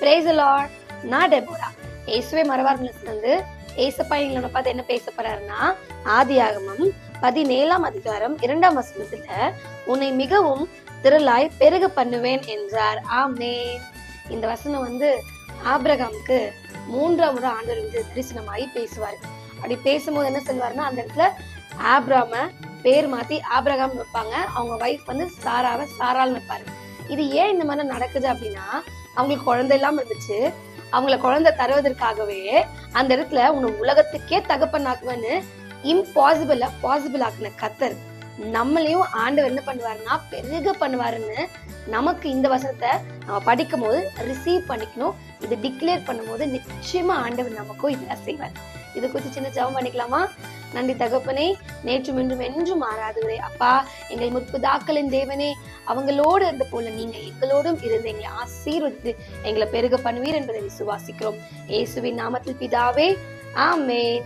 Praise the Lord. நான் Deborah. இயேசுவே மறவார்ல இருந்து ஏசப்பா எங்களை பார்த்து என்ன பேச போறாருன்னா, ஆதியாகமம் 17ஆம் அதிகாரம் 2ஆம் வசனத்துல உன்னை மிகவும் திரளாய் பெருக பண்ணுவேன் என்றார். ஆமென். இந்த வசனம் ஆபிரகாமுக்கு 3ஆம் முறை ஆண்டவர் தரிசனமாகி பேசுவாரு. அப்படி பேசும்போது என்ன சொல்வாருன்னா, அந்த இடத்துல ஆபிராம பேர் மாத்தி ஆபிரகாம் வைப்பாங்க. அவங்க வைஃப் சாராவை சாரால் வைப்பாரு. இது ஏன் இந்த மாதிரி நடக்குது அப்படின்னா, அவங்களுக்கு குழந்தை இல்லாம இருந்துச்சு. அவங்களை குழந்தை தருவதற்காகவே அந்த இடத்துல உன்னை உலகத்துக்கே தகப்பனாக்குவேன்னு இம்பாசிபிள பாசிபிள் ஆக்குன கத்தர் நம்மளையும் ஆண்டவர் என்ன பண்ணுவாருன்னா பெருக பண்ணுவாருன்னு நமக்கு இந்த வசனத்தை நம்ம படிக்கும் போது ரிசீவ் பண்ணிக்கணும். இது டிக்ளேர் பண்ணும்போது நிச்சயமா ஆண்டவர் நமக்கும் இதெல்லாம் செய்வார். இது குறித்து சின்ன ஜெபம் பண்ணிக்கலாமா? நன்றி தகப்பனே, நேற்றும் இன்றும் என்றும் மாறாதவரே அப்பா, எங்கள் முற்பிதாக்களின் தேவனே, அவங்களோடு இருந்த போல நீங்க எங்களோடும் இருந்து எங்களை ஆசீர்வதித்து எங்களை பெருக பண்ணுவீர் என்பதை விசுவாசிக்கிறோம். இயேசுவின் நாமத்தில் பிதாவே, ஆமென்.